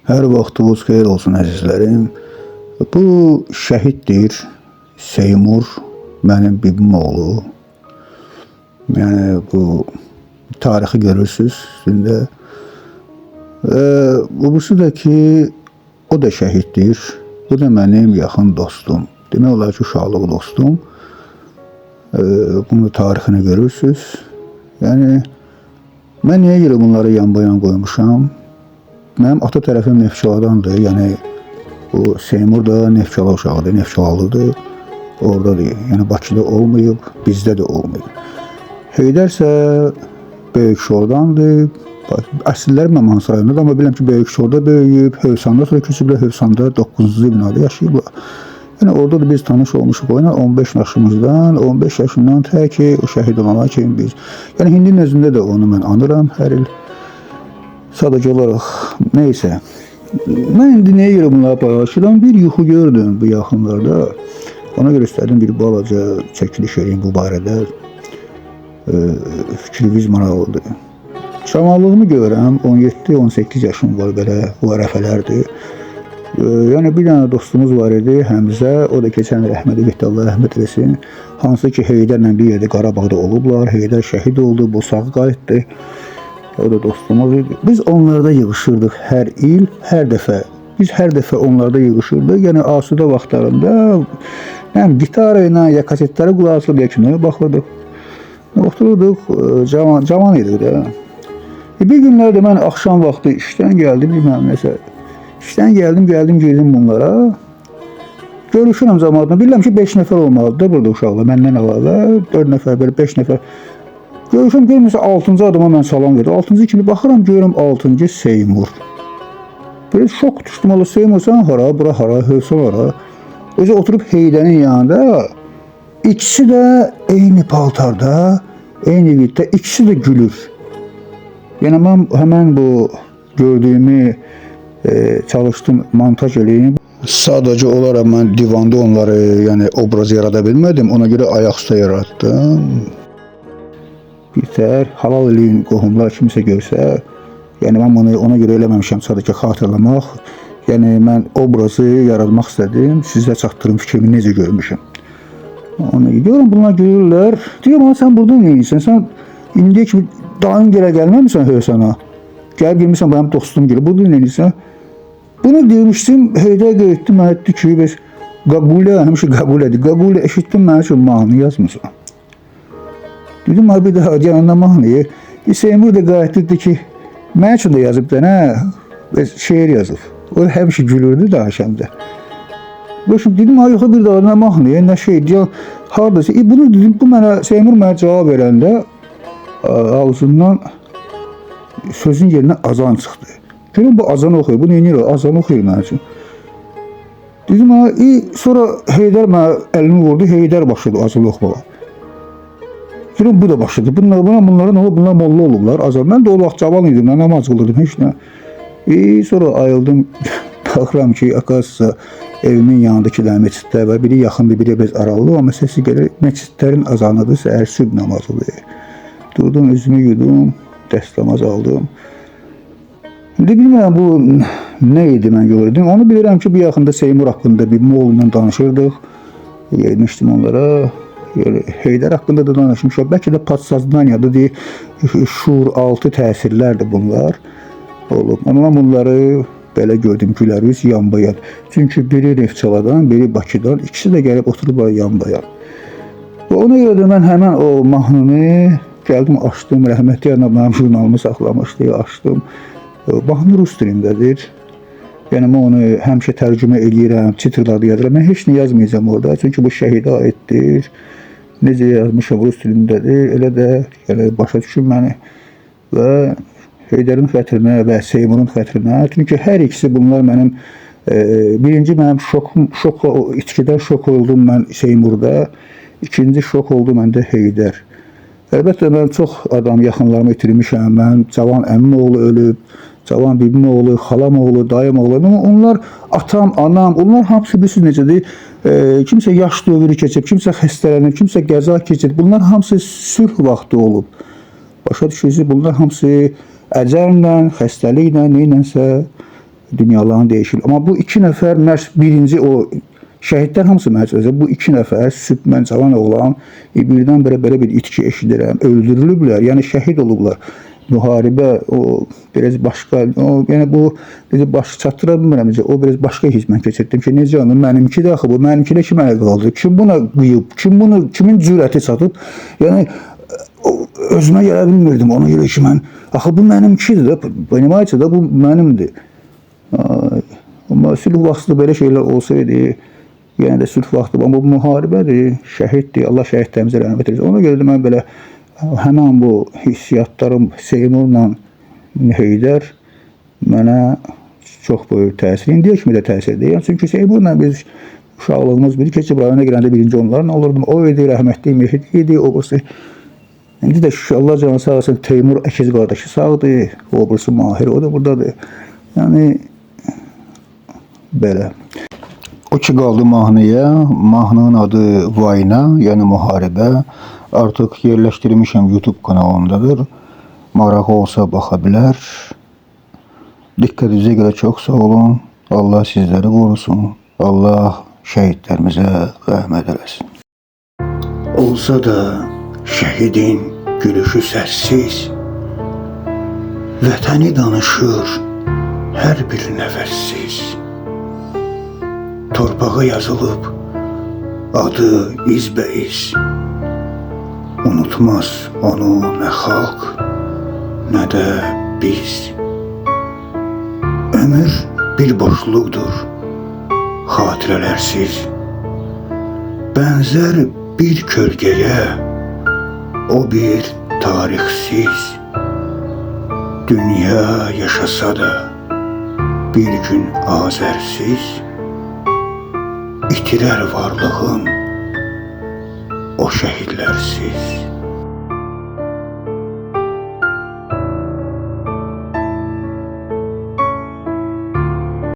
Hər vaxtınız xeyir olsun əzizlərim. Bu şəhiddir Seymur, mənim bibim oğlu. Yəni bu tarixi görürsüz üstündə. Birisi də ki, o da şəhiddir. Bu da mənim yaxın dostum. Demək olar ki, uşaqlıq dostum. Bunu tarixini görürsüz. Yəni mən niyə görə bunları yan-bayan qoymuşam? Mənim ata tərəfim Neftçaladandır. Yəni bu Seymur da Neftçala uşağıdır, Neftçalalıdır. Oradadır. Yəni Bakıda olmayıb, bizdə də olmayıb. Heydər isə Böyükşordandır. Əsilləri mən Mansur rayonundadır, amma bilirəm ki, Böyükşorda böyüyüb, Hövsanda sonra köçüblər, Hövsanda 9-cu binada yaşayıblar. Yəni orada da biz tanış olmuşuq oyuna 15 yaşımızdan, 15 yaşından tək ki, o şəhid olana kimi biz. Yəni Hindinin özündə də onu mən anıram hər il. Sadəcə olaraq, neysə. Mən indi nəyə görə bunları paylaşıram? Bir yuxu gördüm bu yaxınlarda. Ona görə istədim bir balaca çəkiliş edeyim bu barədə. Fikriniz maraqlıdır. Cavanlığımı görürəm, 17-18 yaşım var belə, bu ərəfələrdir. Yəni bir dənə dostumuz var idi, Həmzə, o da keçən rəhmət etdi, Allah rəhmət eləsin. Hansı ki, Heydərlə bir yerdə Qarabağda olublar, Heydər şəhid oldu, Bosağı qayıtdı. O da dostumuz idi. Biz onlarda yığışırdıq hər il, hər dəfə. Biz hər dəfə onlarda yığışırdıq. Yəni asudə vaxtlarında gitar ilə ya kasetlərə qulaq asıb ya kinoya baxırdıq. Otururduq, cavan idik də. Bir günlərdə mən axşam vaxtı işdən gəldim, bilməm nəsə. İşdən gəldim, girdim bunlara. Görüşürəm zamanında. Bilirəm ki, 5 nəfər olmalıdır da burada uşaqlar. Məndən əlavə 4 nəfər, belə 5 nəfər. Görüşüm, görmürsə 6-cı adama mən salam verdim. 6-cı kimi baxıram, görürəm 6-cı Seymur. Böyle şok düşdüm, ola Seymur, sən hara, bura hara, Hövsan hara. Özü oturub Heydərin yanında. İkisi də eyni paltarda, eyni viddə, ikisi də gülür. Yəni mən həmən bu gördüyümü çalışdım, montaj eləyim. Sadəcə olaraq mən divanda onları yəni obraz yarada bilmədim. Ona görə ayaqüstə yaratdım. Bitər, halal eləyin qohumlar kimsə görsə. Yəni mən bunu ona görə eləməmişəm, sadəcə xatırlamaq. Yəni mən obrazı yaratmaq istədim, sizə çatdırım fikrimi necə görmüşəm. Onu görürəm, bunlar görürlər. Deyirəm, sən burada nə edirsən? Sən indiyə kimi dayın gələ gəlməmişsən Hövsana. Gəlib girmişsən, benim dostum gəlir, burada nə edirsən? Bunu demişdim, Heydər qeytdi, mənə etdi ki, biz Qabulə, həmişə Qabulədir. Qabulə eşitdim, mənə üçün mahnı yazmışsan. Dedim, bir daha yanında mahnıyı. Seymur da qayıtdı ki, mənə üçün də yazıb da, nə? Şeir yazıb. O həmişə gülürdü da Həşəmdə. Dedim, yoxa bir daha nə mahnıya, nə şey, deyəm, haradasa. Bunu dedim, bu mənə, Seymur mənə cavab verəndə ağzından sözün yerinə azan çıxdı. Görüm, bu azan oxuyur, bu neyini azan oxuyur mənə üçün. Dedim, sonra Heydər mənə əlini vurdu, Heydər başladı azan oxumağa. Görüm, bu da başladı. Bunların olub, bunlar molla olublar, azan. Mən də o vaxt cavan idim, mən namaz qılırdım, heç nə. Sonra ayıldım, baxıram ki, akasısa evimin yanındakilər meçidlər var. Biri yaxındır, biri biz aralı, amma səsi gəlir, meçidlərin azanıdır, səhər sübh namazıdır. Durdum, üzümü yudum, dəst namaz aldım. İndi bilmirəm, bu nə idi mən gördüm. Onu bilirəm ki, bu yaxında Seymur haqqında bir oğlundan danışırdıq. Gelmişdim onlara. Heydər haqqında da danışmışam. Bəlkə də Podsaznaniyadır deyir, şuur altı təsirlərdir bunlar olub. Amma bunları belə gördüm, gülərüz yan-bayan. Çünki biri Neftçaladan, biri Bakıdan, ikisi də gəlib oturublar yan-bayan. Ona görə də mən həmən o mahnını gəldim, açdım, rəhmətli yana mənim jurnalımı saxlamışdı, açdım. Mahnı rus dilindədir. Yəni mən onu həmişə tərcümə eləyirəm, titrlarda yazıram. Mən heç nə yazmayacağım orada, çünki bu şəhidə aiddir. Necə yazmışam, rus dilindədir. Elə də yəni, başa düşün məni. Və Heydərin xətrinə və Seymurun xətrinə. Çünki hər ikisi bunlar mənim, birinci mənim içkidən şok oldum mən Seymurda. İkinci şok oldu məndə Heydər. Əlbəttə mən çox adam yaxınlarımı itirmişəm. Mən cavan əmim oğlu ölüb, cavan bibim oğlu, xalam oğlu, dayım oğlu. Onlar atam, anam, onlar hamısı bilirsiniz necədir? Kimsə yaş dövrü keçib, kimsə xəstələnib, kimsə qəza keçib. Bunlar hamısı sülh vaxtı olub. Başa düşürsünüz, bunlar hamısı əcəllə, xəstəliklə, neylənsə dünyalarını dəyişib. Amma bu iki nəfər məhz birinci o şəhidlər hamısı məcazə. Bu iki nəfər sübh mən cavan oğlan birdən-birə belə bir itki eşidirəm. Öldürülüblər, yəni şəhid olublar. Müharibə o biraz başqa, o yəni bu bizi baş çatdıra bilmirəm necə. O biraz başqa hizmət keçirdim ki, necə onu mənimki də axı bu mənimki də kim mənə qaldı? Kim buna qıyıb? Kim bunu kimin cürəti çatıb? Yəni özümə gələ bilmirdim. Ona görə ki mən axı bu mənimkidir də. Понимаете da bu mənimdir. Amma sülh vaxtı belə şeylər olsaydı, yəni də sülh vaxtı, amma bu müharibədir, şəhiddir. Allah şəhidlərimizə rəhmət etsin. Ona görə də mən belə həmin bu hissiyatlarım Seymurla Heydər mənə çox böyük təsir, indiyə kimi də təsir edir. Çünki Seymurla biz uşaqlığımız bir keçib rayona girəndə birinci onlarla olurdum. O idi, rəhmətli Mehdi idi, o birisi. İndi də şükür Allah canı sağ olsun, Teymur əkiz qardaşı sağdır, o birisi Mahir, o da buradadır. Yəni belə. O ki qaldı mahnıya, mahnının adı Vayna, yəni müharibə. Artıq yerləşdirmişəm YouTube kanalındadır. Marağı olsa baxa bilər. Diqqətinizə görə çox sağ olun. Allah sizləri qorusun. Allah şəhidlərimizə rəhmət eləsin. Olsa da şəhidin gülüşü səssiz, vətəni danışır hər bir nəfəssiz. Torpağa yazılıb adı izbəiz. Unutmaz onu nə xalq, nə də biz. Ömür bir boşluqdur, xatirələrsiz. Bənzər bir kölgəyə, o bir tarixsiz. Dünya yaşasa da bir gün azərsiz. İtirər varlığın o şəhidlərsiz.